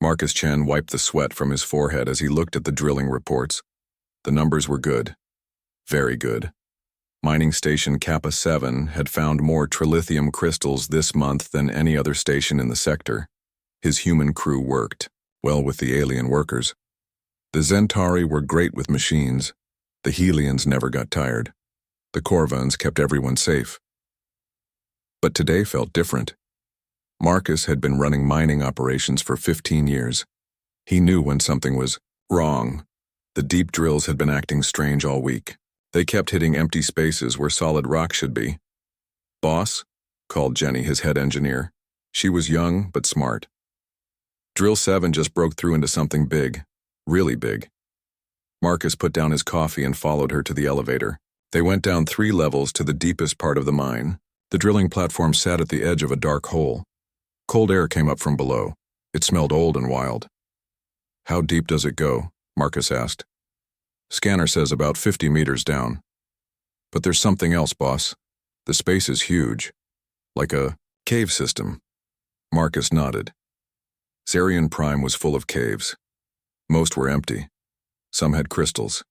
Marcus Chen wiped the sweat from his forehead as he looked at the drilling reports. The numbers were good. Very good. Mining station Kappa 7 had found more trilithium crystals this month than any other station in the sector. His human crew worked well with the alien workers. The Zentari were great with machines. The Helians never got tired. The Corvans kept everyone safe. But today felt different. Marcus had been running mining operations for 15 years. He knew when something was wrong. The deep drills had been acting strange all week. They kept hitting empty spaces where solid rock should be. "Boss," called Jenny, his head engineer. She was young but smart. "Drill 7 just broke through into something big. Really big." Marcus put down his coffee and followed her to the elevator. They went down 3 levels to the deepest part of the mine. The drilling platform sat at the edge of a dark hole. Cold air came up from below. It smelled old and wild. "How deep does it go?" Marcus asked. "Scanner says about 50 meters down." "But there's something else, boss. The space is huge. Like a cave system." Marcus nodded. Zarian Prime was full of caves. Most were empty. Some had crystals.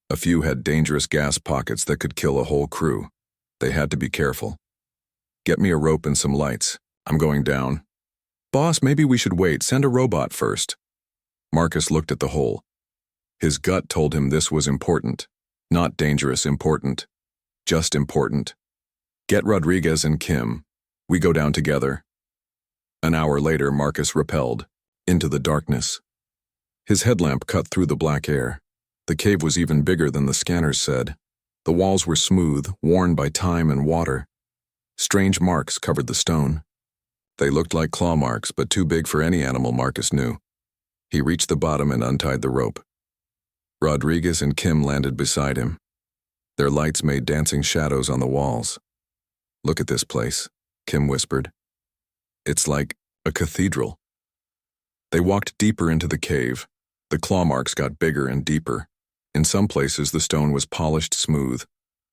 A few had dangerous gas pockets that could kill a whole crew. They had to be careful. "Get me a rope and some lights. I'm going down." "Boss, maybe we should wait. Send a robot first." Marcus looked at the hole. His gut told him this was important. Not dangerous important. Just important. "Get Rodriguez and Kim. We go down together." An hour later, Marcus rappelled into the darkness. His headlamp cut through the black air. The cave was even bigger than the scanners said. The walls were smooth, worn by time and water. Strange marks covered the stone. They looked like claw marks, but too big for any animal Marcus knew. He reached the bottom and untied the rope. Rodriguez and Kim landed beside him. Their lights made dancing shadows on the walls. "Look at this place," Kim whispered. "It's like a cathedral." They walked deeper into the cave. The claw marks got bigger and deeper. In some places, the stone was polished smooth,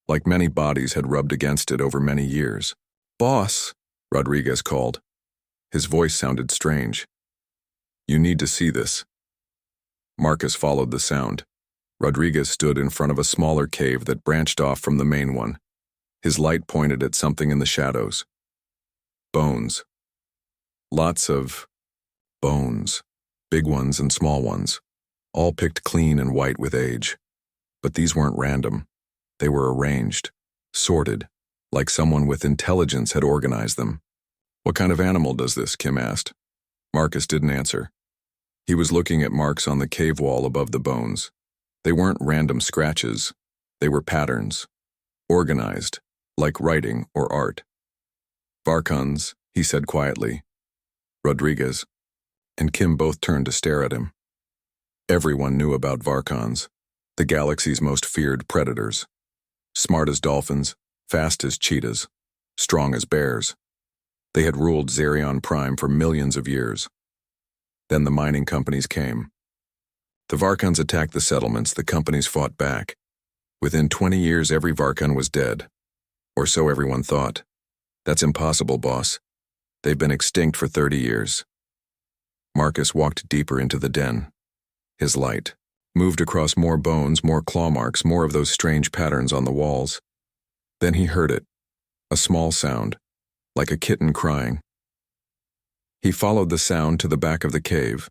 like many bodies had rubbed against it over many years. "Boss," Rodriguez called. His voice sounded strange. "You need to see this." Marcus followed the sound. Rodriguez stood in front of a smaller cave that branched off from the main one. His light pointed at something in the shadows. Bones. Lots of bones. Big ones and small ones. All picked clean and white with age. But these weren't random. They were arranged, sorted, like someone with intelligence had organized them. "What kind of animal does this?" Kim asked. Marcus didn't answer. He was looking at marks on the cave wall above the bones. They weren't random scratches. They were patterns. Organized, like writing or art. "Varkans," he said quietly. Rodriguez and Kim both turned to stare at him. Everyone knew about Varkans, the galaxy's most feared predators. Smart as dolphins, fast as cheetahs, strong as bears. They had ruled Zarian Prime for millions of years. Then the mining companies came. The Varkans attacked the settlements, the companies fought back. Within 20 years, every Varkan was dead. Or so everyone thought. "That's impossible, boss. They've been extinct for 30 years. Marcus walked deeper into the den. His light moved across more bones, more claw marks, more of those strange patterns on the walls. Then he heard it. A small sound, like a kitten crying. He followed the sound to the back of the cave.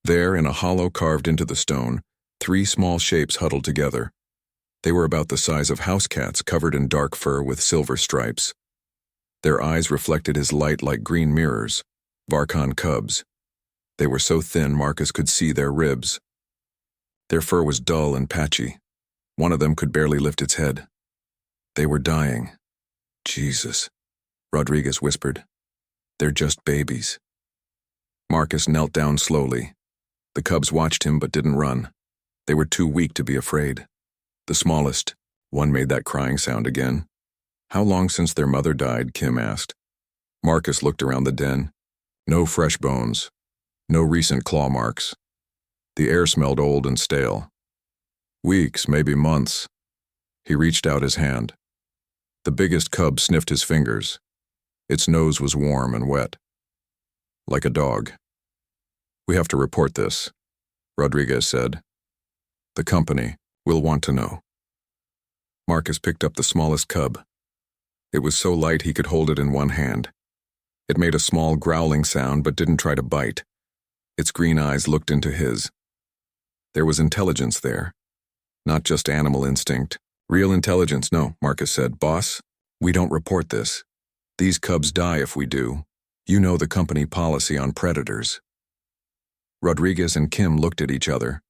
There, in a hollow carved into the stone, 3 small shapes huddled together. They were about the size of house cats, covered in dark fur with silver stripes. Their eyes reflected his light like green mirrors, Varkan cubs. They were so thin Marcus could see their ribs. Their fur was dull and patchy. One of them could barely lift its head. They were dying. "Jesus," Rodriguez whispered. "They're just babies." Marcus knelt down slowly. The cubs watched him but didn't run. They were too weak to be afraid. The smallest, one made that crying sound again. "How long since their mother died?" Kim asked. Marcus looked around the den. No fresh bones. No recent claw marks. The air smelled old and stale. "Weeks, maybe months." He reached out his hand. The biggest cub sniffed his fingers. Its nose was warm and wet. "Like a dog." We have to report this, Rodriguez said. The company will want to know. Marcus picked up the smallest cub. It was so light he could hold it in one hand. It made a small growling sound but didn't try to bite. Its green eyes looked into his. There was intelligence there. Not just animal instinct. Real intelligence, no, Marcus said. Boss, we don't report this. These cubs die if we do. You know the company policy on predators. Rodriguez and Kim looked at each other.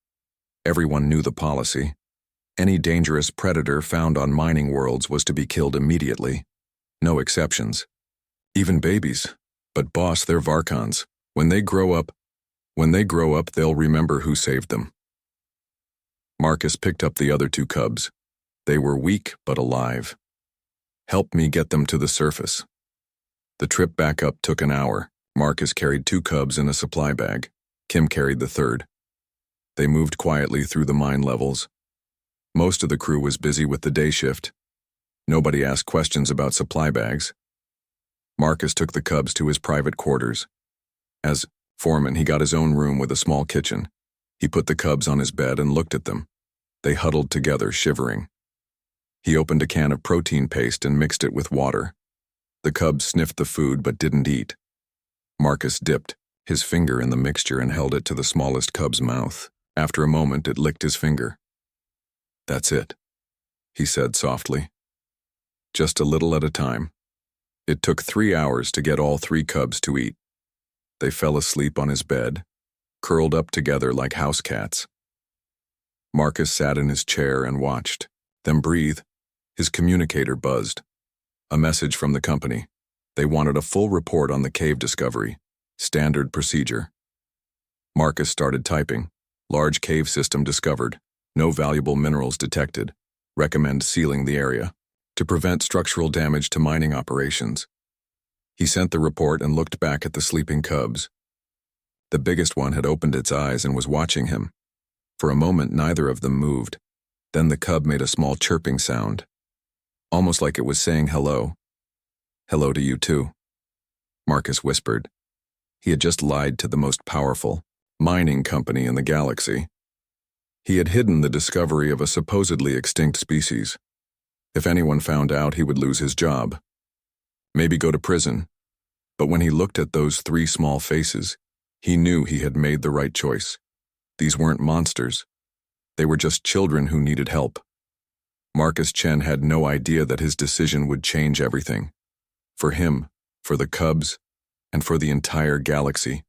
Everyone knew the policy. Any dangerous predator found on mining worlds was to be killed immediately. No exceptions. Even babies. But boss, they're Varkans. When they grow up, they'll remember who saved them. Marcus picked up the other two cubs. They were weak but alive. Help me get them to the surface. The trip back up took an hour. Marcus carried two cubs in a supply bag. Kim carried the third. They moved quietly through the mine levels. Most of the crew was busy with the day shift. Nobody asked questions about supply bags. Marcus took the cubs to his private quarters. As foreman, he got his own room with a small kitchen. He put the cubs on his bed and looked at them. They huddled together, shivering. He opened a can of protein paste and mixed it with water. The cubs sniffed the food but didn't eat. Marcus dipped his finger in the mixture and held it to the smallest cub's mouth. After a moment, it licked his finger. That's it, he said softly. Just a little at a time. It took 3 hours to get all 3 cubs to eat. They fell asleep on his bed, curled up together like house cats. Marcus sat in his chair and watched. Then breathe. His communicator buzzed. A message from the company. They wanted a full report on the cave discovery. Standard procedure. Marcus started typing. Large cave system discovered. No valuable minerals detected. Recommend sealing the area to prevent structural damage to mining operations. He sent the report and looked back at the sleeping cubs. The biggest one had opened its eyes and was watching him. For a moment, neither of them moved. Then the cub made a small chirping sound, almost like it was saying hello. Hello to you too, Marcus whispered. He had just lied to the most powerful mining company in the galaxy. He had hidden the discovery of a supposedly extinct species. If anyone found out, he would lose his job. Maybe go to prison. But when he looked at those 3 small faces, he knew he had made the right choice. These weren't monsters. They were just children who needed help. Marcus Chen had no idea that his decision would change everything. For him, for the cubs, and for the entire galaxy.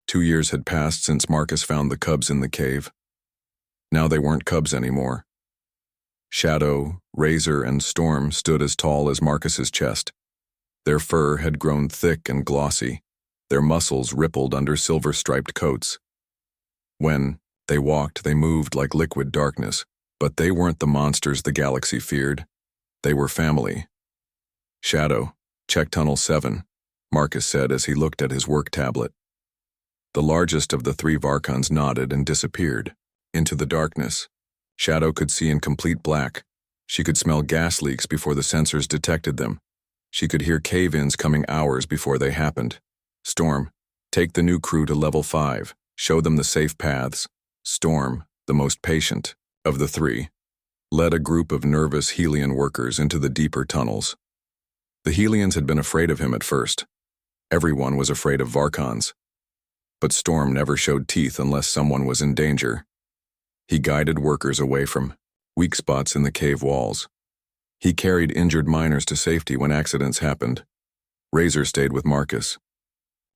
2 years had passed since Marcus found the cubs in the cave. Now they weren't cubs anymore. Shadow, Razor, and Storm stood as tall as Marcus's chest. Their fur had grown thick and glossy. Their muscles rippled under silver-striped coats. When they walked, they moved like liquid darkness. But they weren't the monsters the galaxy feared. They were family. Shadow, check Tunnel 7, Marcus said as he looked at his work tablet. The largest of the 3 Varkans nodded and disappeared into the darkness. Shadow could see in complete black. She could smell gas leaks before the sensors detected them. She could hear cave-ins coming hours before they happened. Storm, take the new crew to level 5. Show them the safe paths. Storm, the most patient of the 3, led a group of nervous Helian workers into the deeper tunnels. The Helians had been afraid of him at first. Everyone was afraid of Varkans. But Storm never showed teeth unless someone was in danger. He guided workers away from weak spots in the cave walls. He carried injured miners to safety when accidents happened. Razor stayed with Marcus.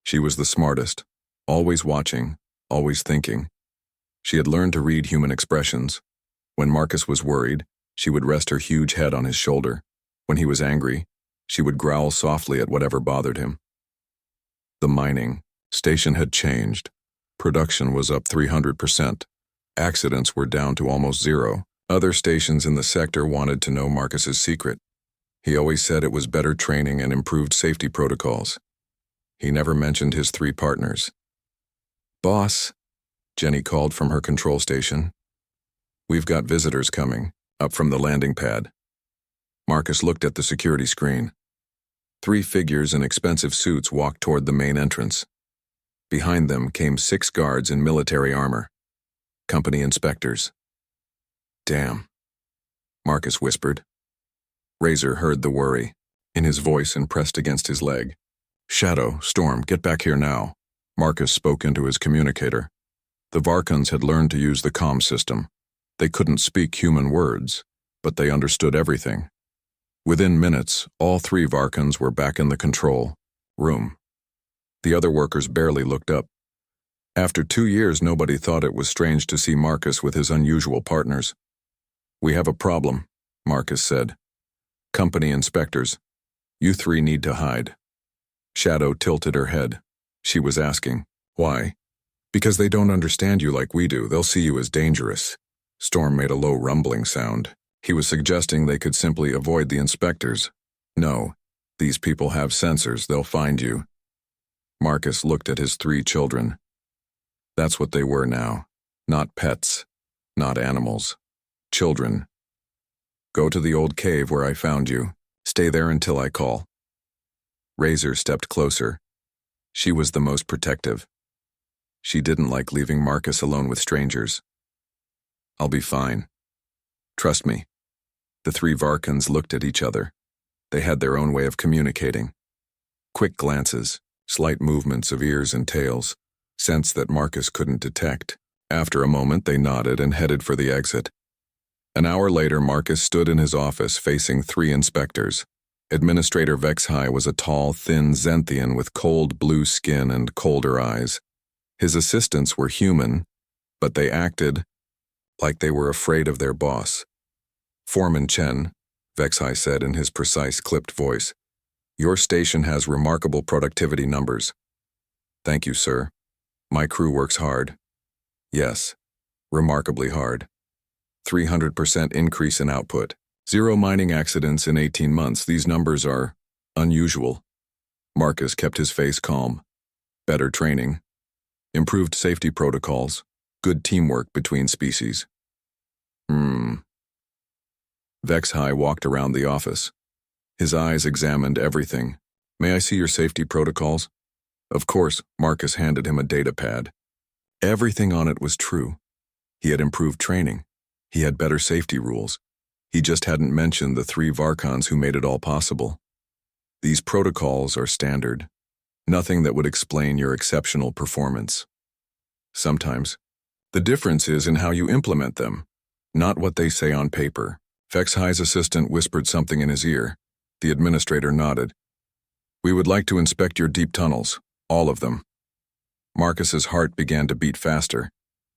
She was the smartest, always watching, always thinking. She had learned to read human expressions. When Marcus was worried, she would rest her huge head on his shoulder. When he was angry, she would growl softly at whatever bothered him. The mining station had changed. Production was up 300%. Accidents were down to almost 0. Other stations in the sector wanted to know Marcus's secret. He always said it was better training and improved safety protocols. He never mentioned his 3 partners. Boss, Jenny called from her control station. We've got visitors coming, up from the landing pad. Marcus looked at the security screen. 3 figures in expensive suits walked toward the main entrance. Behind them came 6 guards in military armor. Company inspectors. "Damn," Marcus whispered. Razor heard the worry in his voice and pressed against his leg. "Shadow, Storm, get back here now." Marcus spoke into his communicator. The Varkans had learned to use the comm system. They couldn't speak human words, but they understood everything. Within minutes, all 3 Varkans were back in the control room. The other workers barely looked up. After 2 years, nobody thought it was strange to see Marcus with his unusual partners. "We have a problem," Marcus said. "Company inspectors, you 3 need to hide." Shadow tilted her head. She was asking, "Why?" "Because they don't understand you like we do. They'll see you as dangerous." Storm made a low rumbling sound. He was suggesting they could simply avoid the inspectors. "No, these people have sensors. They'll find you." Marcus looked at his 3 children. That's what they were now. Not pets, not animals. Children. "Go to the old cave where I found you. Stay there until I call." Razor stepped closer. She was the most protective. She didn't like leaving Marcus alone with strangers. "I'll be fine. Trust me." The 3 Varkans looked at each other. They had their own way of communicating. Quick glances, slight movements of ears and tails, scents that Marcus couldn't detect. After a moment, they nodded and headed for the exit. An hour later, Marcus stood in his office facing 3 inspectors. Administrator Vexhai was a tall, thin Zenthian with cold blue skin and colder eyes. His assistants were human, but they acted like they were afraid of their boss. "Foreman Chen," Vexhai said in his precise, clipped voice, "your station has remarkable productivity numbers." "Thank you, sir. My crew works hard." "Yes, remarkably hard. 300% increase in output. 0 mining accidents in 18 months. These numbers are unusual." Marcus kept his face calm. "Better training. Improved safety protocols. Good teamwork between species." Vexhai walked around the office. His eyes examined everything. "May I see your safety protocols?" Of course, Marcus handed him a data pad. Everything on it was true. He had improved training. He had better safety rules. He just hadn't mentioned the 3 Varkans who made it all possible. "These protocols are standard. Nothing that would explain your exceptional performance. Sometimes. The difference is in how you implement them, not what they say on paper." Vexhai's assistant whispered something in his ear. The administrator nodded. "We would like to inspect your deep tunnels, all of them." Marcus's heart began to beat faster.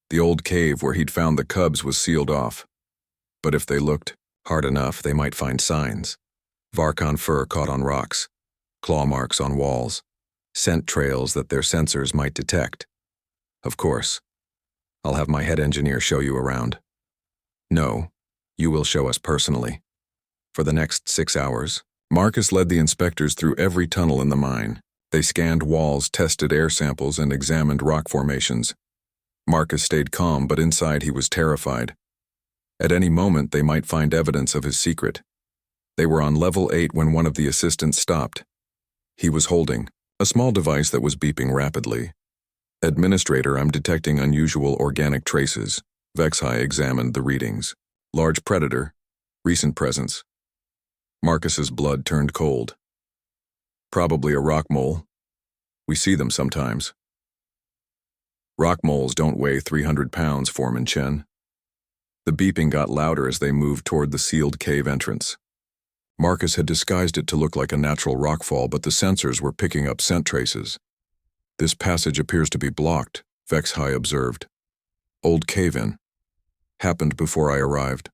The old cave where he'd found the cubs was sealed off. But if they looked hard enough, they might find signs. Varkan fur caught on rocks, claw marks on walls, scent trails that their sensors might detect. "Of course. I'll have my head engineer show you around." "No, you will show us personally." For the next 6 hours, Marcus led the inspectors through every tunnel in the mine. They scanned walls, tested air samples, and examined rock formations. Marcus stayed calm, but inside he was terrified. At any moment, they might find evidence of his secret. They were on level 8 when one of the assistants stopped. He was holding a small device that was beeping rapidly. "Administrator, I'm detecting unusual organic traces." Vexhai examined the readings. "Large predator. Recent presence." Marcus's blood turned cold. "Probably a rock mole. We see them sometimes." "Rock moles don't weigh 300 pounds, Foreman Chen." The beeping got louder as they moved toward the sealed cave entrance. Marcus had disguised it to look like a natural rockfall, but the sensors were picking up scent traces. "This passage appears to be blocked," Vexhai observed. "Old cave-in. Happened before I arrived."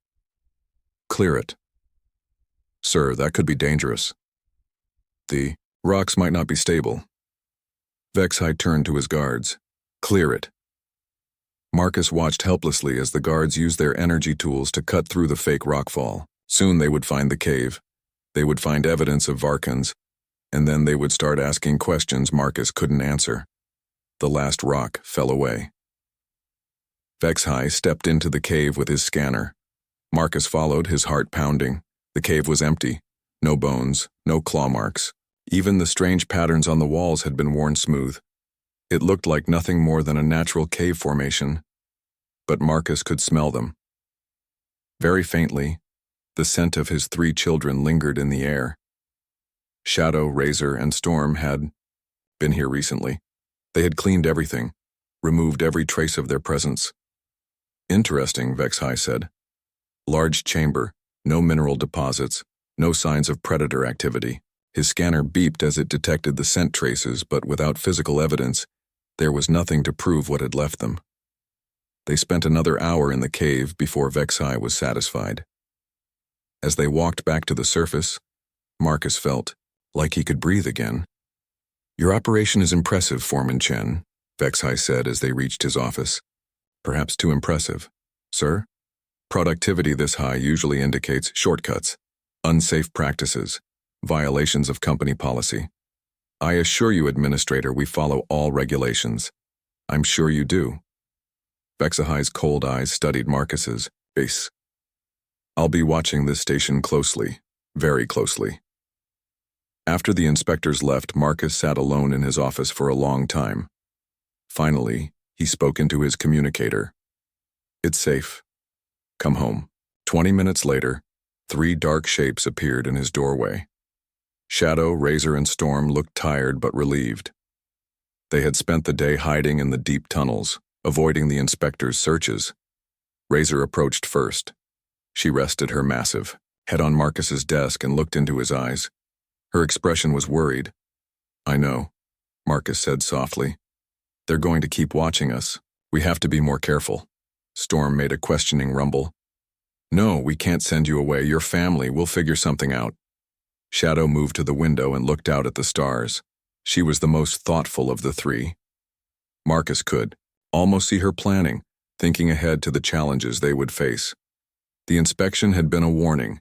"Clear it." "Sir, that could be dangerous. The rocks might not be stable." Vexhai turned to his guards. "Clear it." Marcus watched helplessly as the guards used their energy tools to cut through the fake rockfall. Soon they would find the cave. They would find evidence of Varkans, and then they would start asking questions Marcus couldn't answer. The last rock fell away. Vexhai stepped into the cave with his scanner. Marcus followed, his heart pounding. The cave was empty. No bones, no claw marks. Even the strange patterns on the walls had been worn smooth. It looked like nothing more than a natural cave formation, but Marcus could smell them. Very faintly, the scent of his 3 children lingered in the air. Shadow, Razor, and Storm had been here recently. They had cleaned everything, removed every trace of their presence. Interesting, Vex-High said. Large chamber, no mineral deposits, no signs of predator activity. His scanner beeped as it detected the scent traces, but without physical evidence, there was nothing to prove what had left them. They spent another hour in the cave before Vex-High was satisfied. As they walked back to the surface, Marcus felt like he could breathe again. Your operation is impressive, Foreman Chen, Vex-High said as they reached his office. Perhaps too impressive. Sir? Productivity this high usually indicates shortcuts, unsafe practices, violations of company policy. I assure you, Administrator, we follow all regulations. I'm sure you do. Vex-High's cold eyes studied Marcus's face. I'll be watching this station closely, very closely. After the inspectors left, Marcus sat alone in his office for a long time. Finally, he spoke into his communicator. It's safe. Come home. 20 minutes later, 3 dark shapes appeared in his doorway. Shadow, Razor, and Storm looked tired but relieved. They had spent the day hiding in the deep tunnels, avoiding the inspectors' searches. Razor approached first. She rested her massive head on Marcus's desk and looked into his eyes. Her expression was worried. I know, Marcus said softly. They're going to keep watching us. We have to be more careful. Storm made a questioning rumble. No, we can't send you away. Your family will figure something out. Shadow moved to the window and looked out at the stars. She was the most thoughtful of the 3. Marcus could almost see her planning, thinking ahead to the challenges they would face. The inspection had been a warning.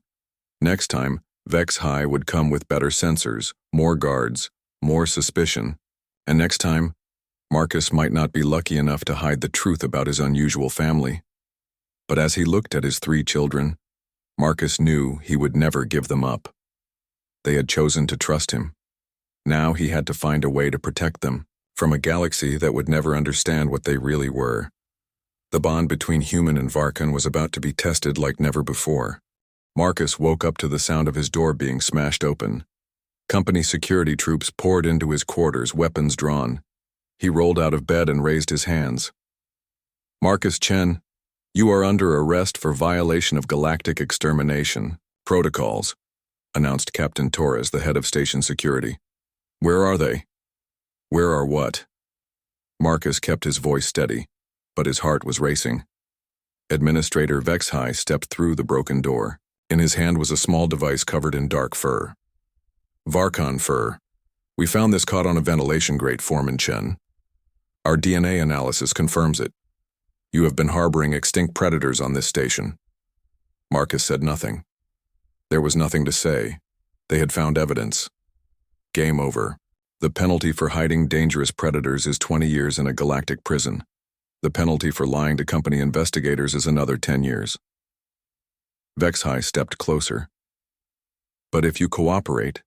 Next time, Vex-High would come with better sensors, more guards, more suspicion. And next time, Marcus might not be lucky enough to hide the truth about his unusual family. But as he looked at his 3 children, Marcus knew he would never give them up. They had chosen to trust him. Now he had to find a way to protect them from a galaxy that would never understand what they really were. The bond between human and Varkan was about to be tested like never before. Marcus woke up to the sound of his door being smashed open. Company security troops poured into his quarters, weapons drawn. He rolled out of bed and raised his hands. Marcus Chen, you are under arrest for violation of galactic extermination protocols, announced Captain Torres, the head of station security. Where are they? Where are what? Marcus kept his voice steady, but his heart was racing. Administrator Vex-High stepped through the broken door. In his hand was a small device covered in dark fur. Varkan fur. We found this caught on a ventilation grate, Foreman Chen. Our DNA analysis confirms it. You have been harboring extinct predators on this station. Marcus said nothing. There was nothing to say. They had found evidence. Game over. The penalty for hiding dangerous predators is 20 years in a galactic prison. The penalty for lying to company investigators is another 10 years. Vex-High stepped closer. But if you cooperate,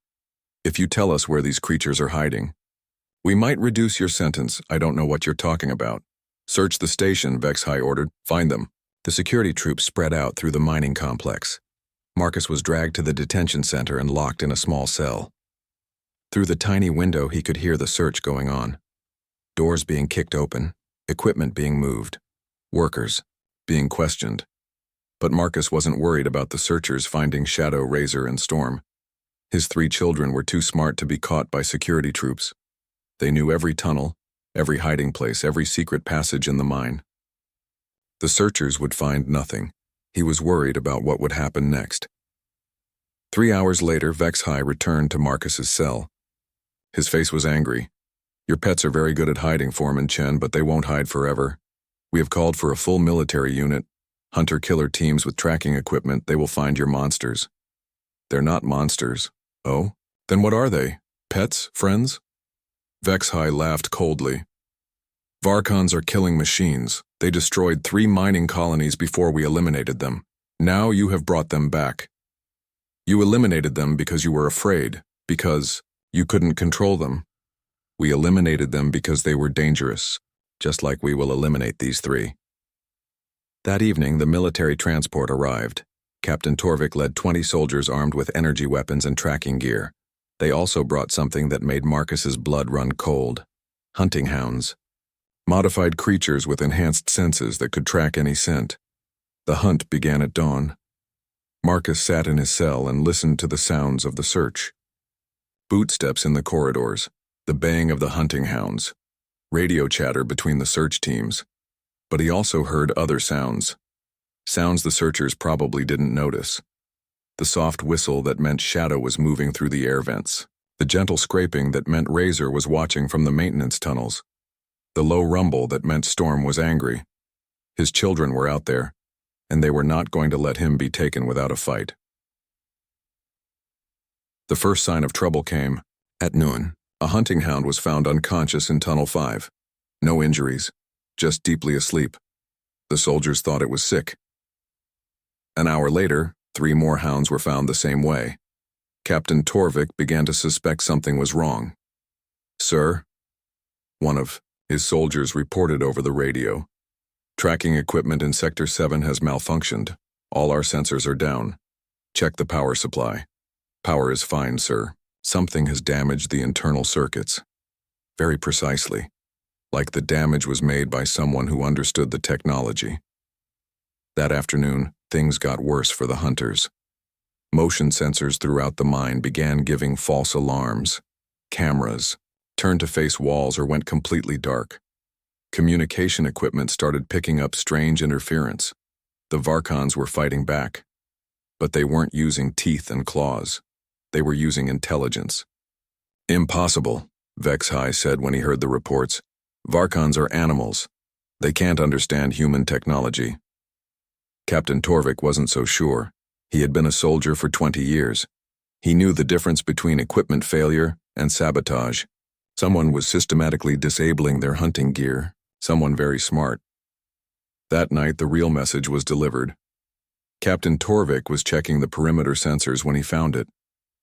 if you tell us where these creatures are hiding, we might reduce your sentence. I don't know what you're talking about. Search the station, Vex-High ordered. Find them. The security troops spread out through the mining complex. Marcus was dragged to the detention center and locked in a small cell. Through the tiny window, he could hear the search going on. Doors being kicked open, equipment being moved, workers being questioned. But Marcus wasn't worried about the searchers finding Shadow, Razor, and Storm. His 3 children were too smart to be caught by security troops. They knew every tunnel, every hiding place, every secret passage in the mine. The searchers would find nothing. He was worried about what would happen next. 3 hours later, Vex-High returned to Marcus's cell. His face was angry. Your pets are very good at hiding, Foreman Chen, but they won't hide forever. We have called for a full military unit, hunter-killer teams with tracking equipment. They will find your monsters. They're not monsters. Oh? Then what are they? Pets? Friends? Vex-High laughed coldly. Varkans are killing machines. They destroyed 3 mining colonies before we eliminated them. Now you have brought them back. You eliminated them because you were afraid, because you couldn't control them. We eliminated them because they were dangerous, just like we will eliminate these 3. That evening, the military transport arrived. Captain Torvik led 20 soldiers armed with energy weapons and tracking gear. They also brought something that made Marcus's blood run cold. Hunting hounds. Modified creatures with enhanced senses that could track any scent. The hunt began at dawn. Marcus sat in his cell and listened to the sounds of the search. Footsteps in the corridors, the baying of the hunting hounds, radio chatter between the search teams. But he also heard other sounds. Sounds the searchers probably didn't notice. The soft whistle that meant Shadow was moving through the air vents. The gentle scraping that meant Razor was watching from the maintenance tunnels. The low rumble that meant Storm was angry. His children were out there, and they were not going to let him be taken without a fight. The first sign of trouble came. At noon, a hunting hound was found unconscious in Tunnel 5. No injuries, just deeply asleep. The soldiers thought it was sick. An hour later, 3 more hounds were found the same way. Captain Torvik began to suspect something was wrong. "Sir," one of his soldiers reported over the radio, "tracking equipment in Sector 7 has malfunctioned. All our sensors are down. Check the power supply." "Power is fine, sir. Something has damaged the internal circuits." Very precisely, like the damage was made by someone who understood the technology. That afternoon, things got worse for the hunters. Motion sensors throughout the mine began giving false alarms. Cameras turned to face walls or went completely dark. Communication equipment started picking up strange interference. The Varkans were fighting back. But they weren't using teeth and claws. They were using intelligence. "Impossible," HFY said when he heard the reports. "Varkans are animals. They can't understand human technology." Captain Torvik wasn't so sure. He had been a soldier for 20 years. He knew the difference between equipment failure and sabotage. Someone was systematically disabling their hunting gear, someone very smart. That night, the real message was delivered. Captain Torvik was checking the perimeter sensors when he found it.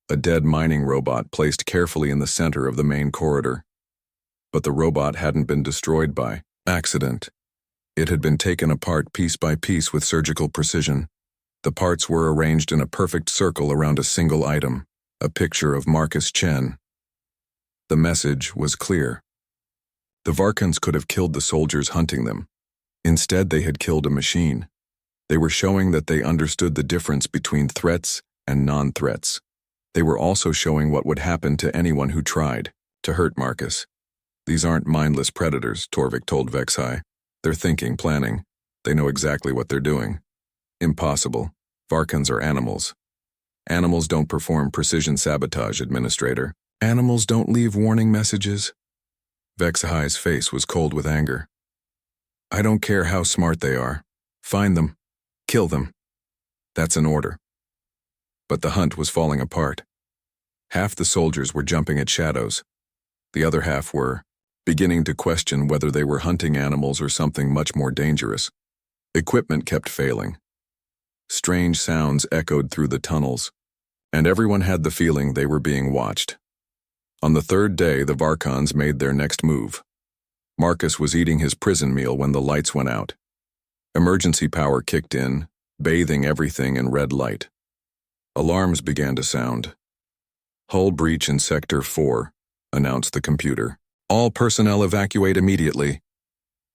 A dead mining robot placed carefully in the center of the main corridor. But the robot hadn't been destroyed by accident. It had been taken apart piece by piece with surgical precision. The parts were arranged in a perfect circle around a single item, a picture of Marcus Chen. The message was clear. The Varkans could have killed the soldiers hunting them. Instead, they had killed a machine. They were showing that they understood the difference between threats and non-threats. They were also showing what would happen to anyone who tried to hurt Marcus. "These aren't mindless predators," Torvik told HFY. "They're thinking, planning. They know exactly what they're doing." "Impossible. Varkans are animals." "Animals don't perform precision sabotage, Administrator. Animals don't leave warning messages." HFY's face was cold with anger. "I don't care how smart they are. Find them. Kill them. That's an order." But the hunt was falling apart. Half the soldiers were jumping at shadows. The other half were beginning to question whether they were hunting animals or something much more dangerous. Equipment kept failing. Strange sounds echoed through the tunnels, and everyone had the feeling they were being watched. On the 3rd day, the Varkans made their next move. Marcus was eating his prison meal when the lights went out. Emergency power kicked in, bathing everything in red light. Alarms began to sound. "Hull breach in Sector 4, announced the computer. "All personnel evacuate immediately."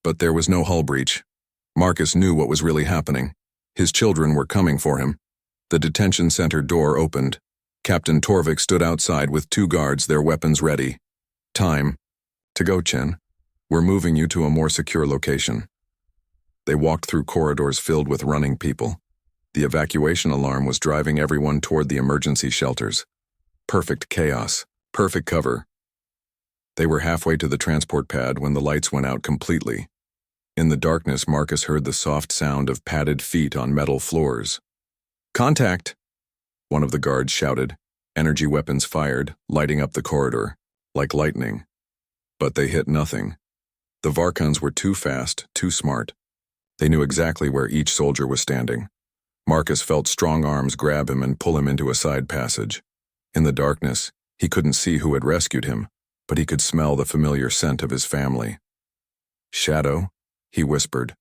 But there was no hull breach. Marcus knew what was really happening. His children were coming for him. The detention center door opened. Captain Torvik stood outside with 2 guards, their weapons ready. "Time to go, Chen. We're moving you to a more secure location." They walked through corridors filled with running people. The evacuation alarm was driving everyone toward the emergency shelters. Perfect chaos, perfect cover. They were halfway to the transport pad when the lights went out completely. In the darkness, Marcus heard the soft sound of padded feet on metal floors. "Contact!" one of the guards shouted. Energy weapons fired, lighting up the corridor, like lightning. But they hit nothing. The Varkans were too fast, too smart. They knew exactly where each soldier was standing. Marcus felt strong arms grab him and pull him into a side passage. In the darkness, he couldn't see who had rescued him, but he could smell the familiar scent of his family. "Shadow?" he whispered.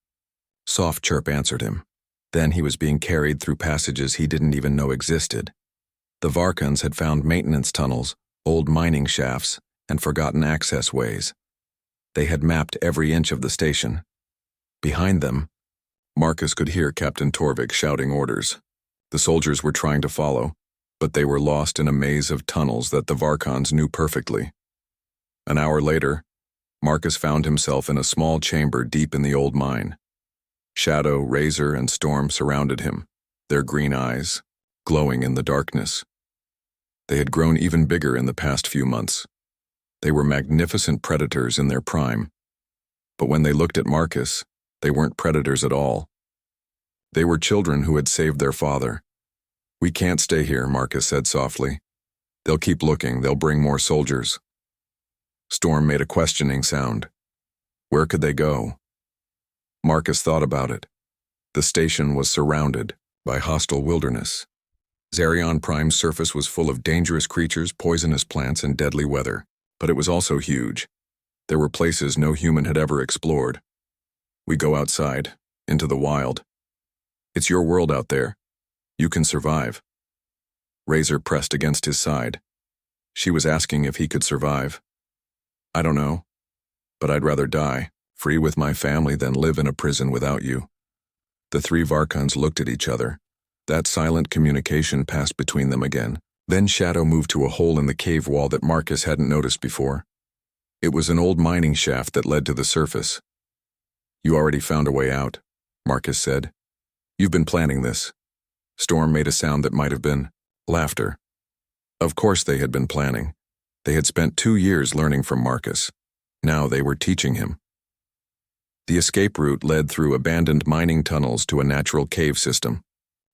Soft chirp answered him. Then he was being carried through passages he didn't even know existed. The Varkans had found maintenance tunnels, old mining shafts, and forgotten access ways. They had mapped every inch of the station. Behind them, Marcus could hear Captain Torvik shouting orders. The soldiers were trying to follow, but they were lost in a maze of tunnels that the Varkans knew perfectly. An hour later, Marcus found himself in a small chamber deep in the old mine. Shadow, Razor, and Storm surrounded him, their green eyes glowing in the darkness. They had grown even bigger in the past few months. They were magnificent predators in their prime. But when they looked at Marcus, they weren't predators at all. They were children who had saved their father. "We can't stay here," Marcus said softly. "They'll keep looking, they'll bring more soldiers." Storm made a questioning sound. Where could they go? Marcus thought about it. The station was surrounded by hostile wilderness. Zerion Prime's surface was full of dangerous creatures, poisonous plants, and deadly weather, but it was also huge. There were places no human had ever explored. "We go outside, into the wild. It's your world out there. You can survive." Razor pressed against his side. She was asking if he could survive. "I don't know, but I'd rather die, free with my family, than live in a prison without you." The three Varkans looked at each other. That silent communication passed between them again. Then Shadow moved to a hole in the cave wall that Marcus hadn't noticed before. It was an old mining shaft that led to the surface. "You already found a way out," Marcus said. "You've been planning this." Storm made a sound that might have been laughter. Of course they had been planning. They had spent 2 years learning from Marcus. Now they were teaching him. The escape route led through abandoned mining tunnels to a natural cave system.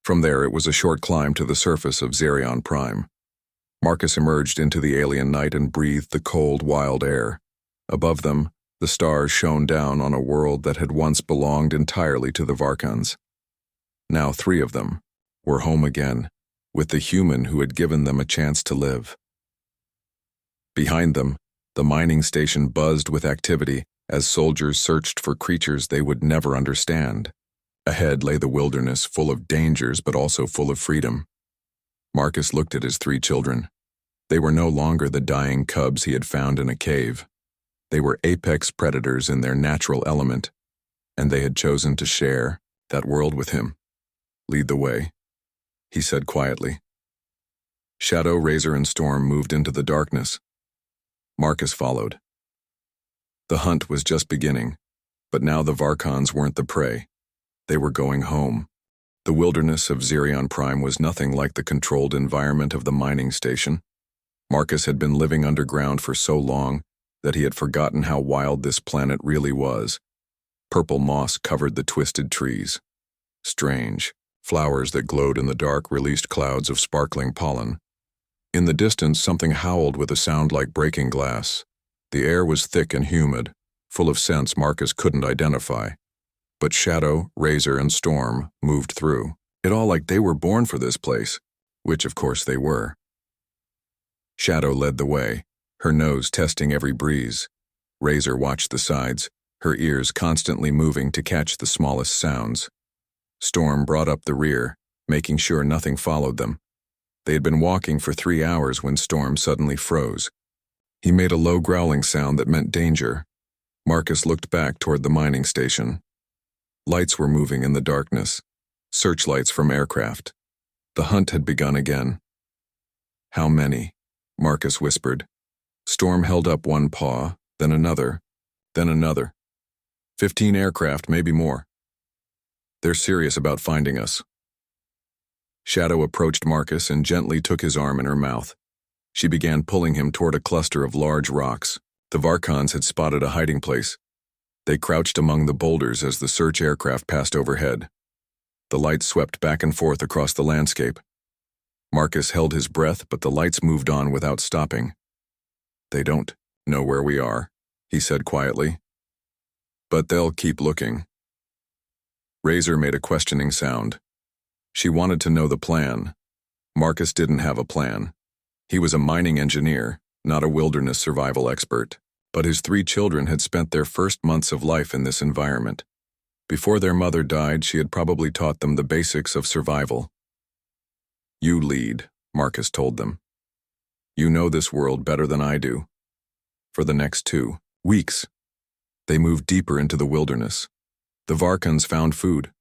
From there, it was a short climb to the surface of Zerion Prime. Marcus emerged into the alien night and breathed the cold, wild air. Above them, the stars shone down on a world that had once belonged entirely to the Varkans. Now 3 of them were home again, with the human who had given them a chance to live. Behind them, the mining station buzzed with activity as soldiers searched for creatures they would never understand. Ahead lay the wilderness, full of dangers but also full of freedom. Marcus looked at his 3 children. They were no longer the dying cubs he had found in a cave. They were apex predators in their natural element, and they had chosen to share that world with him. "Lead the way," he said quietly. Shadow, Razor, and Storm moved into the darkness. Marcus followed. The hunt was just beginning, but now the Varkans weren't the prey. They were going home. The wilderness of Zerion Prime was nothing like the controlled environment of the mining station. Marcus had been living underground for so long that he had forgotten how wild this planet really was. Purple moss covered the twisted trees. Strange, flowers that glowed in the dark released clouds of sparkling pollen. In the distance, something howled with a sound like breaking glass. The air was thick and humid, full of scents Marcus couldn't identify. But Shadow, Razor, and Storm moved through. It all like they were born for this place, which of course they were. Shadow led the way, her nose testing every breeze. Razor watched the sides, her ears constantly moving to catch the smallest sounds. Storm brought up the rear, making sure nothing followed them. They had been walking for 3 hours when Storm suddenly froze. He made a low growling sound that meant danger. Marcus looked back toward the mining station. Lights were moving in the darkness, searchlights from aircraft. The hunt had begun again. "How many?" Marcus whispered. Storm held up one paw, then another, then another. 15 aircraft, maybe more. They're serious about finding us. Shadow approached Marcus and gently took his arm in her mouth. She began pulling him toward a cluster of large rocks. The Varkans had spotted a hiding place. They crouched among the boulders as the search aircraft passed overhead. The lights swept back and forth across the landscape. Marcus held his breath, but the lights moved on without stopping. "They don't know where we are," he said quietly. "But they'll keep looking." Razor made a questioning sound. She wanted to know the plan. Marcus didn't have a plan. He was a mining engineer, not a wilderness survival expert, but his 3 children had spent their first months of life in this environment. Before their mother died, she had probably taught them the basics of survival. "You lead," Marcus told them. "You know this world better than I do." For the next 2 weeks, they moved deeper into the wilderness. The Varkans found food,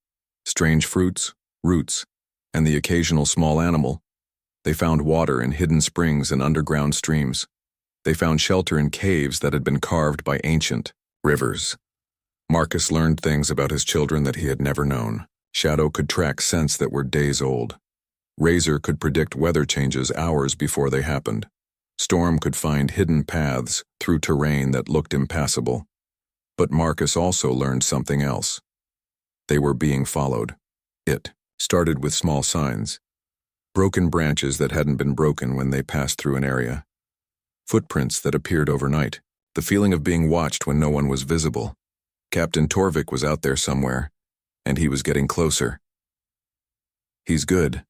strange fruits, roots, and the occasional small animal. They found water in hidden springs and underground streams. They found shelter in caves that had been carved by ancient rivers. Marcus learned things about his children that he had never known. Shadow could track scents that were days old. Razor could predict weather changes hours before they happened. Storm could find hidden paths through terrain that looked impassable. But Marcus also learned something else. They were being followed. It started with small signs. Broken branches that hadn't been broken when they passed through an area. Footprints that appeared overnight. The feeling of being watched when no one was visible. Captain Torvik was out there somewhere, and he was getting closer. "He's good,"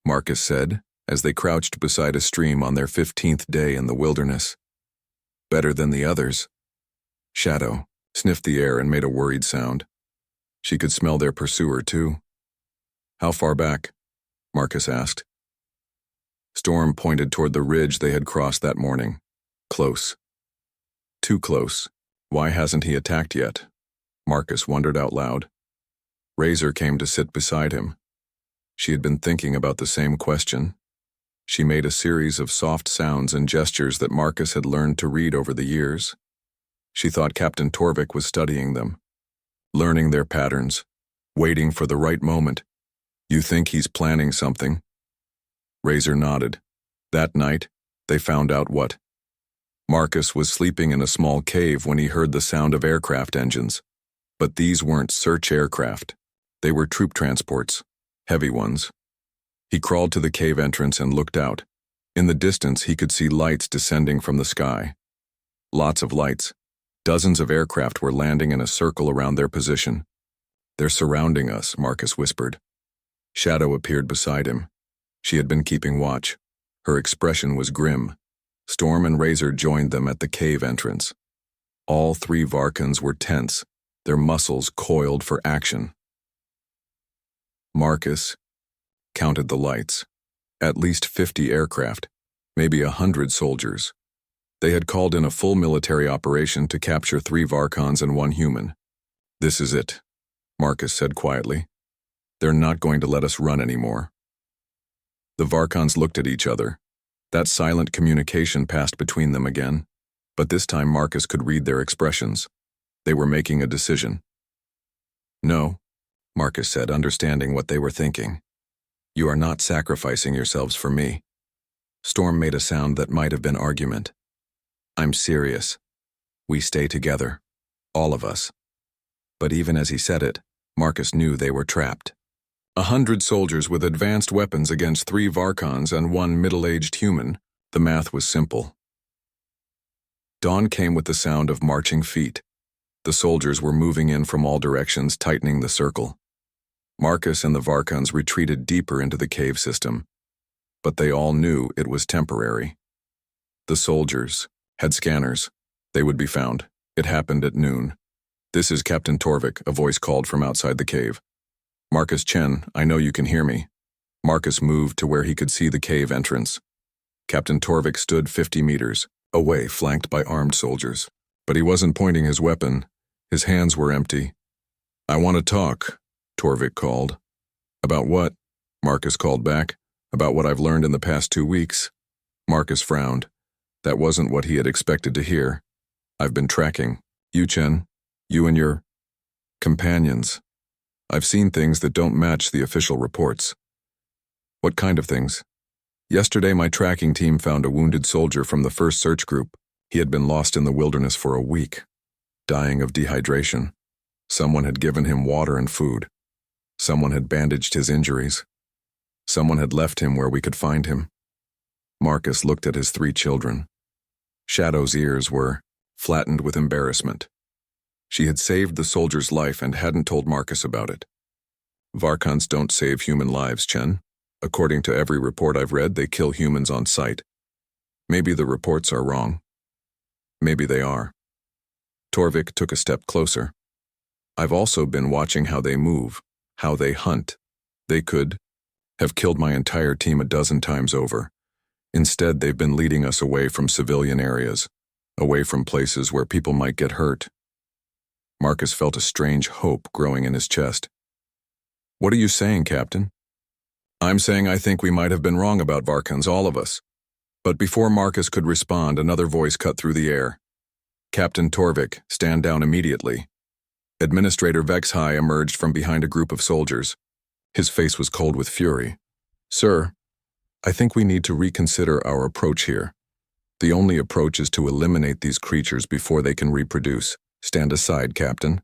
Marcus said, as they crouched beside a stream on their 15th day in the wilderness. "Better than the others." Shadow sniffed the air and made a worried sound. She could smell their pursuer, too. "How far back?" Marcus asked. Storm pointed toward the ridge they had crossed that morning. "Close." "Too close. Why hasn't he attacked yet?" Marcus wondered out loud. Razor came to sit beside him. She had been thinking about the same question. She made a series of soft sounds and gestures that Marcus had learned to read over the years. She thought Captain Torvik was studying them, learning their patterns, waiting for the right moment. "You think he's planning something?" Razor nodded. That night, they found out what. Marcus was sleeping in a small cave when he heard the sound of aircraft engines. But these weren't search aircraft. They were troop transports, heavy ones. He crawled to the cave entrance and looked out. In the distance, he could see lights descending from the sky. Lots of lights. Dozens of aircraft were landing in a circle around their position. "They're surrounding us," Marcus whispered. Shadow appeared beside him. She had been keeping watch. Her expression was grim. Storm and Razor joined them at the cave entrance. All 3 Varkans were tense, their muscles coiled for action. Marcus counted the lights. At least 50 aircraft, maybe 100 soldiers. They had called in a full military operation to capture 3 Varkans and 1 human. "This is it," Marcus said quietly. "They're not going to let us run anymore." The Varkans looked at each other. That silent communication passed between them again, but this time Marcus could read their expressions. They were making a decision. "No," Marcus said, understanding what they were thinking. "You are not sacrificing yourselves for me." Storm made a sound that might have been argument. "I'm serious. We stay together. All of us." But even as he said it, Marcus knew they were trapped. 100 soldiers with advanced weapons against 3 Varkans and 1 middle-aged human. The math was simple. Dawn came with the sound of marching feet. The soldiers were moving in from all directions, tightening the circle. Marcus and the Varkans retreated deeper into the cave system. But they all knew it was temporary. The soldiers had scanners. They would be found. It happened at noon. "This is Captain Torvik," a voice called from outside the cave. "Marcus Chen, I know you can hear me." Marcus moved to where he could see the cave entrance. Captain Torvik stood 50 meters away, flanked by armed soldiers. But he wasn't pointing his weapon. His hands were empty. "I want to talk," Torvik called. "About what?" Marcus called back. "About what I've learned in the past 2 weeks." Marcus frowned. That wasn't what he had expected to hear. "I've been tracking. You, Chen. You and your companions. I've seen things that don't match the official reports." "What kind of things?" "Yesterday my tracking team found a wounded soldier from the first search group. He had been lost in the wilderness for a week, dying of dehydration. Someone had given him water and food. Someone had bandaged his injuries. Someone had left him where we could find him." Marcus looked at his 3 children. Shadow's ears were flattened with embarrassment. She had saved the soldier's life and hadn't told Marcus about it. "Varkans don't save human lives, Chen. According to every report I've read, they kill humans on sight." Maybe the reports are wrong. Maybe they are. Torvik took a step closer. I've also been watching how they move, how they hunt. They could have killed my entire team a dozen times over. Instead, they've been leading us away from civilian areas, away from places where people might get hurt. Marcus felt a strange hope growing in his chest. What are you saying, Captain? I'm saying I think we might have been wrong about Varkans, all of us. But before Marcus could respond, another voice cut through the air. Captain Torvik, stand down immediately. Administrator Vexhai emerged from behind a group of soldiers. His face was cold with fury. Sir, I think we need to reconsider our approach here. The only approach is to eliminate these creatures before they can reproduce. Stand aside, Captain.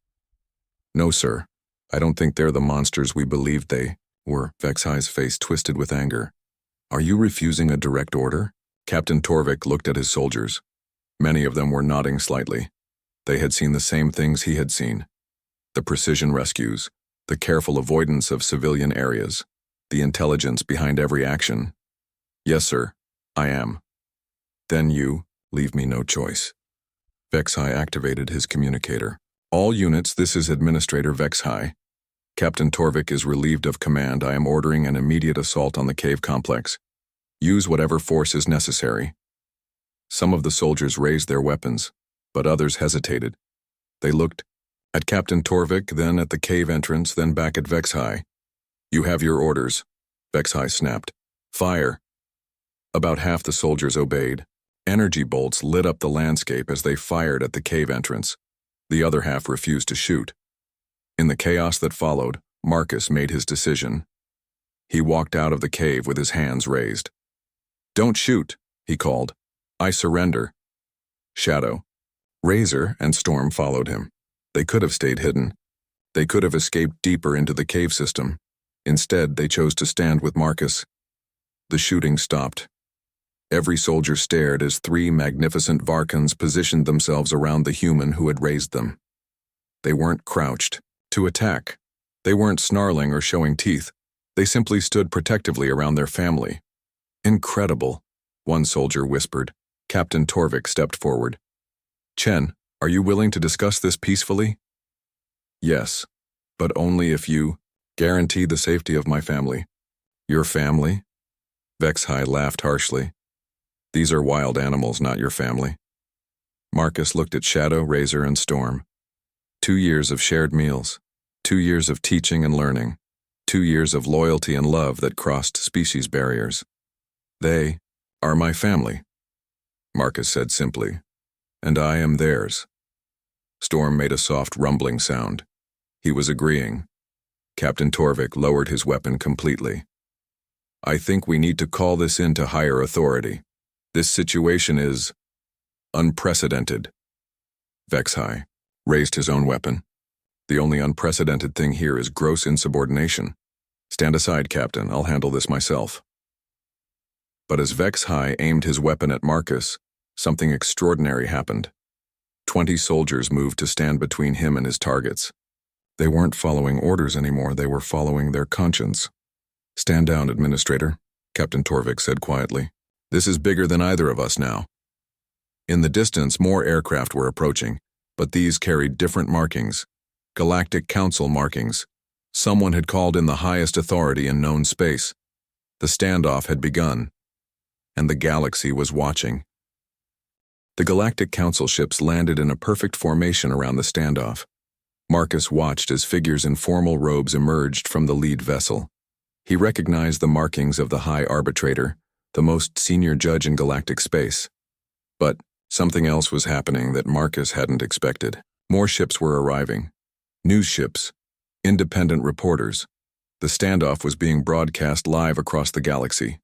No, sir. I don't think they're the monsters we believed they were. Vexhai's face twisted with anger. Are you refusing a direct order? Captain Torvik looked at his soldiers. Many of them were nodding slightly. They had seen the same things he had seen. The precision rescues, the careful avoidance of civilian areas, the intelligence behind every action. Yes, sir, I am. Then you leave me no choice. Vexhai activated his communicator. All units, this is Administrator Vexhai. Captain Torvik is relieved of command. I am ordering an immediate assault on the cave complex. Use whatever force is necessary. Some of the soldiers raised their weapons, but others hesitated. They looked at Captain Torvik, then at the cave entrance, then back at Vexhai. You have your orders, Vexhai snapped. Fire. About half the soldiers obeyed. Energy bolts lit up the landscape as they fired at the cave entrance. The other half refused to shoot. In the chaos that followed, Marcus made his decision. He walked out of the cave with his hands raised. Don't shoot, he called. I surrender. Shadow, Razor, and Storm followed him. They could have stayed hidden. They could have escaped deeper into the cave system. Instead, they chose to stand with Marcus. The shooting stopped. Every soldier stared as three magnificent Varkans positioned themselves around the human who had raised them. They weren't crouched to attack. They weren't snarling or showing teeth. They simply stood protectively around their family. Incredible, one soldier whispered. Captain Torvik stepped forward. Chen, are you willing to discuss this peacefully? Yes, but only if you guarantee the safety of my family. Your family? Vexhai laughed harshly. These are wild animals, not your family. Marcus looked at Shadow, Razor, and Storm. 2 years of shared meals, 2 years of teaching and learning, 2 years of loyalty and love that crossed species barriers. They are my family, Marcus said simply, and I am theirs. Storm made a soft rumbling sound. He was agreeing. Captain Torvik lowered his weapon completely. I think we need to call this into higher authority. This situation is unprecedented. Vexhai raised his own weapon. The only unprecedented thing here is gross insubordination. Stand aside, Captain. I'll handle this myself. But as Vexhai aimed his weapon at Marcus, something extraordinary happened. 20 soldiers moved to stand between him and his targets. They weren't following orders anymore, they were following their conscience. Stand down, Administrator, Captain Torvik said quietly. This is bigger than either of us now. In the distance, more aircraft were approaching, but these carried different markings. Galactic Council markings. Someone had called in the highest authority in known space. The standoff had begun, and the galaxy was watching. The Galactic Council ships landed in a perfect formation around the standoff. Marcus watched as figures in formal robes emerged from the lead vessel. He recognized the markings of the High Arbitrator, the most senior judge in galactic space. But something else was happening that Marcus hadn't expected. More ships were arriving. News ships, independent reporters. The standoff was being broadcast live across the galaxy.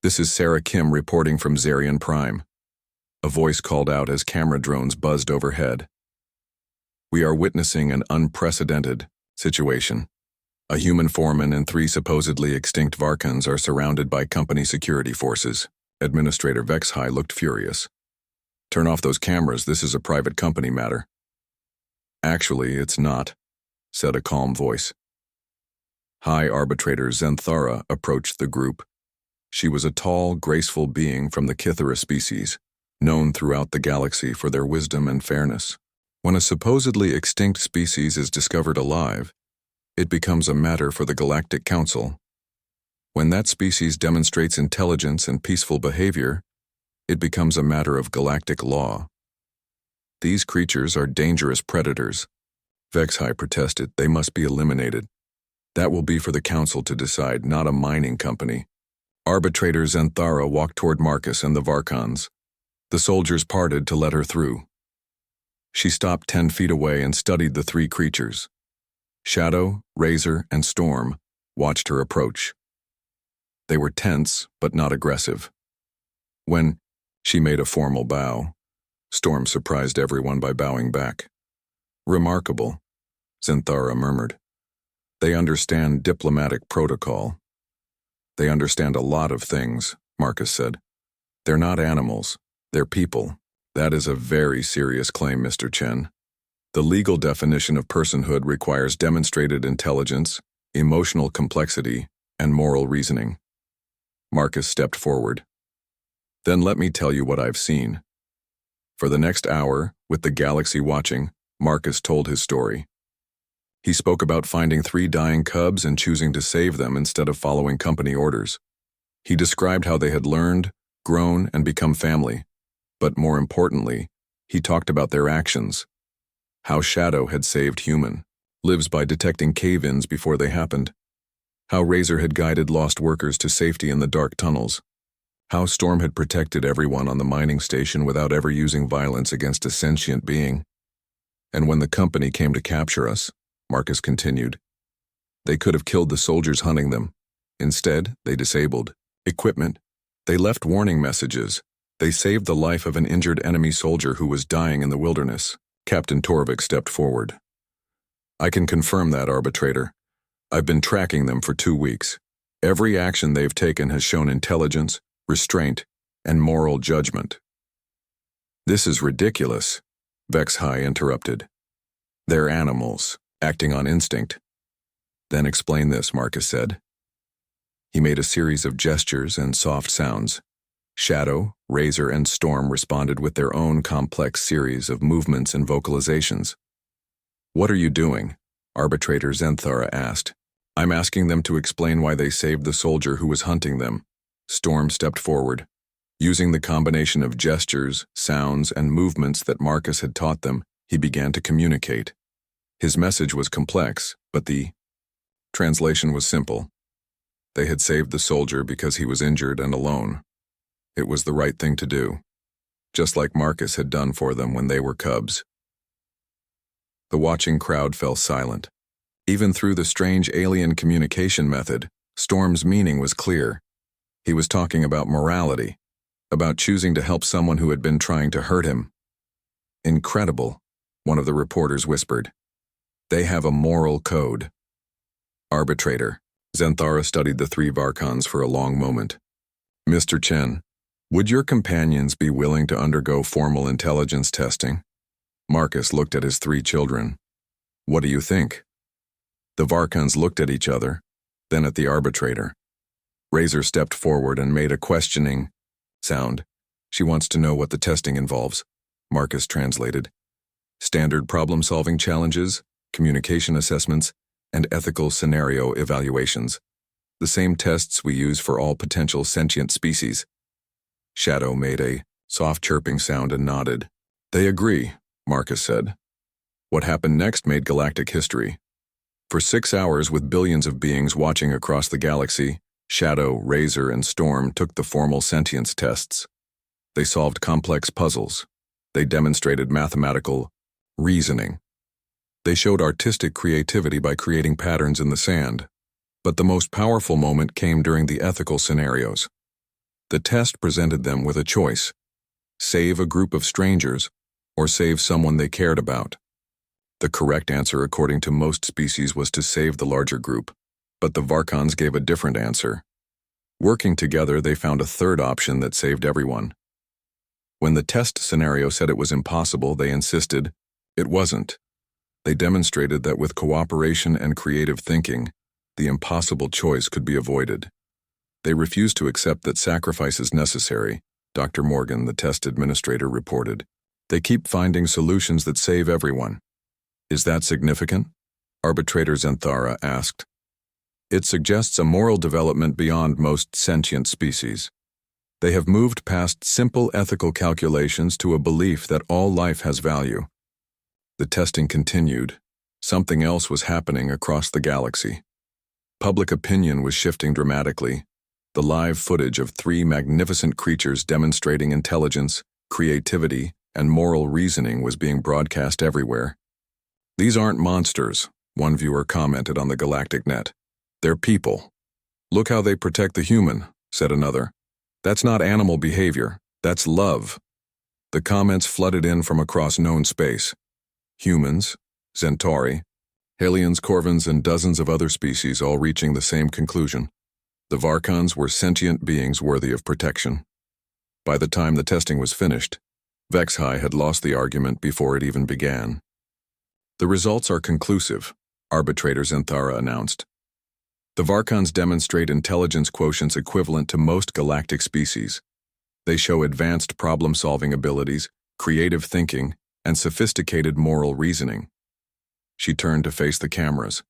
This is Sarah Kim reporting from Zarian Prime. A voice called out as camera drones buzzed overhead. We are witnessing an unprecedented situation. A human foreman and 3 supposedly extinct Varkans are surrounded by company security forces. Administrator Vexhai looked furious. Turn off those cameras, this is a private company matter. Actually, it's not, said a calm voice. High Arbitrator Zenthara approached the group. She was a tall, graceful being from the Kythera species, known throughout the galaxy for their wisdom and fairness. When a supposedly extinct species is discovered alive, it becomes a matter for the Galactic Council. When that species demonstrates intelligence and peaceful behavior, it becomes a matter of galactic law. These creatures are dangerous predators. HFY protested they must be eliminated. That will be for the Council to decide, not a mining company. Arbitrator Zenthara walked toward Marcus and the Varkans. The soldiers parted to let her through. She stopped 10 feet away and studied the three creatures. Shadow, Razor, and Storm watched her approach. They were tense, but not aggressive. When she made a formal bow, Storm surprised everyone by bowing back. Remarkable, Zenthara murmured. They understand diplomatic protocol. They understand a lot of things, Marcus said. They're not animals, they're people. That is a very serious claim, Mr. Chen. The legal definition of personhood requires demonstrated intelligence, emotional complexity, and moral reasoning. Marcus stepped forward. Then let me tell you what I've seen. For the next hour, with the galaxy watching, Marcus told his story. He spoke about finding 3 dying cubs and choosing to save them instead of following company orders. He described how they had learned, grown, and become family. But more importantly, he talked about their actions. How Shadow had saved Human, lives by detecting cave-ins before they happened. How Razor had guided lost workers to safety in the dark tunnels. How Storm had protected everyone on the mining station without ever using violence against a sentient being. And when the company came to capture us, Marcus continued, they could have killed the soldiers hunting them. Instead, they disabled equipment. They left warning messages. They saved the life of an injured enemy soldier who was dying in the wilderness. Captain Torvik stepped forward. I can confirm that, Arbitrator. I've been tracking them for 2 weeks. Every action they've taken has shown intelligence, restraint, and moral judgment. This is ridiculous, HFY interrupted. They're animals, acting on instinct. Then explain this, Marcus said. He made a series of gestures and soft sounds. Shadow, Razor, and Storm responded with their own complex series of movements and vocalizations. What are you doing? Arbitrator Zenthara asked. I'm asking them to explain why they saved the soldier who was hunting them. Storm stepped forward. Using the combination of gestures, sounds, and movements that Marcus had taught them, he began to communicate. His message was complex, but the translation was simple. They had saved the soldier because he was injured and alone. It was the right thing to do, just like Marcus had done for them when they were cubs. The watching crowd fell silent. Even through the strange alien communication method, Storm's meaning was clear. He was talking about morality, about choosing to help someone who had been trying to hurt him. Incredible, one of the reporters whispered. They have a moral code. Arbitrator, Zenthara studied the 3 Varkans for a long moment. Mr. Chen, would your companions be willing to undergo formal intelligence testing? Marcus looked at his 3 children. What do you think? The Varkans looked at each other, then at the arbitrator. Razor stepped forward and made a questioning sound. She wants to know what the testing involves, Marcus translated. Standard problem-solving challenges, communication assessments, and ethical scenario evaluations. The same tests we use for all potential sentient species. Shadow made a soft chirping sound and nodded. They agree, Marcus said. What happened next made galactic history. For 6 hours, with billions of beings watching across the galaxy, Shadow, Razor, and Storm took the formal sentience tests. They solved complex puzzles. They demonstrated mathematical reasoning. They showed artistic creativity by creating patterns in the sand. But the most powerful moment came during the ethical scenarios. The test presented them with a choice: save a group of strangers or save someone they cared about. The correct answer according to most species was to save the larger group, but the Varkans gave a different answer. Working together, they found a third option that saved everyone. When the test scenario said it was impossible, they insisted it wasn't. They demonstrated that with cooperation and creative thinking, the impossible choice could be avoided. They refuse to accept that sacrifice is necessary, Dr. Morgan, the test administrator, reported. They keep finding solutions that save everyone. Is that significant? Arbitrator Zenthara asked. It suggests a moral development beyond most sentient species. They have moved past simple ethical calculations to a belief that all life has value. The testing continued. Something else was happening across the galaxy. Public opinion was shifting dramatically. The live footage of 3 magnificent creatures demonstrating intelligence, creativity, and moral reasoning was being broadcast everywhere. These aren't monsters, one viewer commented on the galactic net. They're people. Look how they protect the human, said another. That's not animal behavior, that's love. The comments flooded in from across known space. Humans, Centauri, aliens, Corvins, and dozens of other species all reaching the same conclusion. The Varkans were sentient beings worthy of protection. By the time the testing was finished, Vexhai had lost the argument before it even began. The results are conclusive, Arbitrator Zenthara announced. The Varkans demonstrate intelligence quotients equivalent to most galactic species. They show advanced problem-solving abilities, creative thinking, and sophisticated moral reasoning. She turned to face the cameras.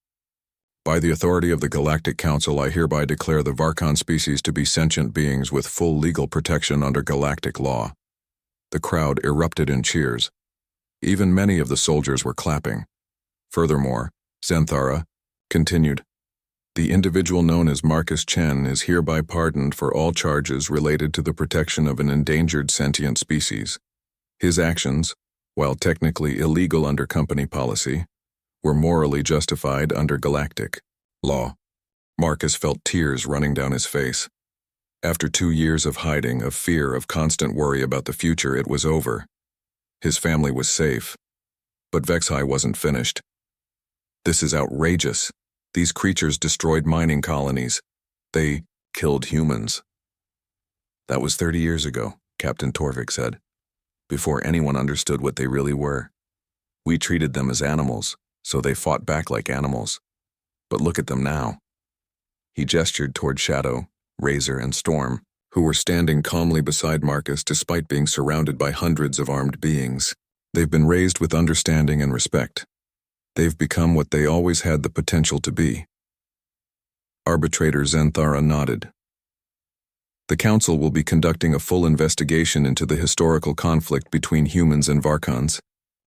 By the authority of the Galactic Council, I hereby declare the Varkan species to be sentient beings with full legal protection under galactic law. The crowd erupted in cheers. Even many of the soldiers were clapping. Furthermore, Zenthara continued, the individual known as Marcus Chen is hereby pardoned for all charges related to the protection of an endangered sentient species. His actions, while technically illegal under company policy, were morally justified under galactic law. Marcus felt tears running down his face. After 2 years of hiding, of fear, of constant worry about the future, it was over. His family was safe. But Vexhai wasn't finished. This is outrageous. These creatures destroyed mining colonies. They killed humans. That was 30 years ago, Captain Torvik said, before anyone understood what they really were. We treated them as animals, so they fought back like animals. But look at them now. He gestured toward Shadow, Razor, and Storm, who were standing calmly beside Marcus despite being surrounded by hundreds of armed beings. They've been raised with understanding and respect. They've become what they always had the potential to be. Arbitrator Zenthara nodded. The Council will be conducting a full investigation into the historical conflict between humans and Varkans.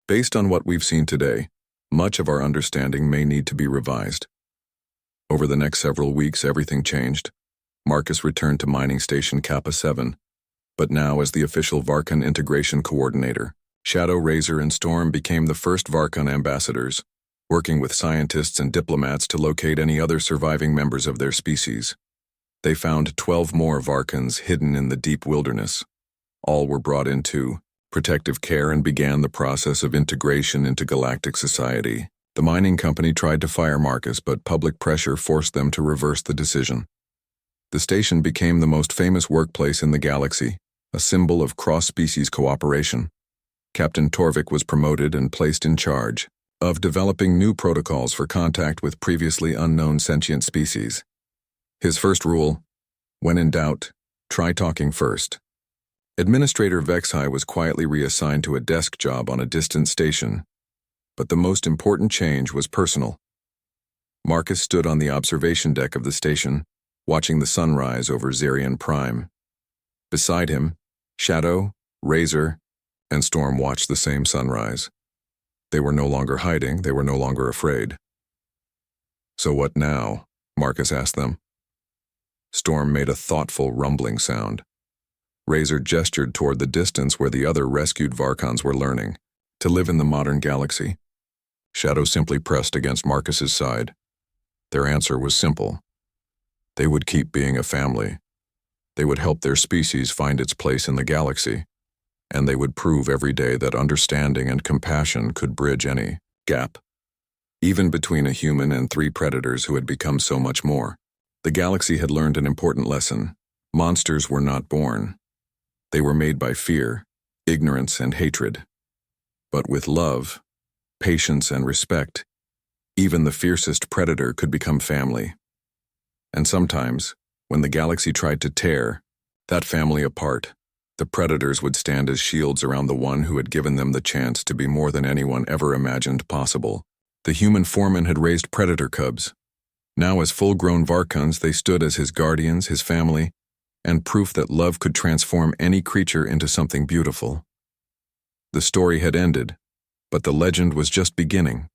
Based on what we've seen today, much of our understanding may need to be revised. Over the next several weeks, everything changed. Marcus returned to Mining Station Kappa 7, but now as the official Varkan Integration Coordinator. Shadow, Razor, and Storm became the first Varkan ambassadors, working with scientists and diplomats to locate any other surviving members of their species. They found 12 more Varkans hidden in the deep wilderness. All were brought into protective care and began the process of integration into galactic society. The mining company tried to fire Marcus, but public pressure forced them to reverse the decision. The station became the most famous workplace in the galaxy, a symbol of cross-species cooperation. Captain Torvik was promoted and placed in charge of developing new protocols for contact with previously unknown sentient species. His first rule, when in doubt, try talking first. Administrator Vexhai was quietly reassigned to a desk job on a distant station, but the most important change was personal. Marcus stood on the observation deck of the station, watching the sunrise over Zerion Prime. Beside him, Shadow, Razor, and Storm watched the same sunrise. They were no longer hiding, they were no longer afraid. So what now? Marcus asked them. Storm made a thoughtful rumbling sound. Razor gestured toward the distance where the other rescued Varkans were learning to live in the modern galaxy. Shadow simply pressed against Marcus's side. Their answer was simple. They would keep being a family. They would help their species find its place in the galaxy, and they would prove every day that understanding and compassion could bridge any gap, even between a human and 3 predators who had become so much more. The galaxy had learned an important lesson. Monsters were not born. They were made by fear, ignorance, and hatred. But with love, patience, and respect, even the fiercest predator could become family. And sometimes, When the galaxy tried to tear that family apart, the predators would stand as shields around the one who had given them the chance to be more than anyone ever imagined possible. The human Foreman had raised predator cubs. Now as full-grown Varkuns, they stood as his guardians, his family, and proof that love could transform any creature into something beautiful. The story had ended, but the legend was just beginning.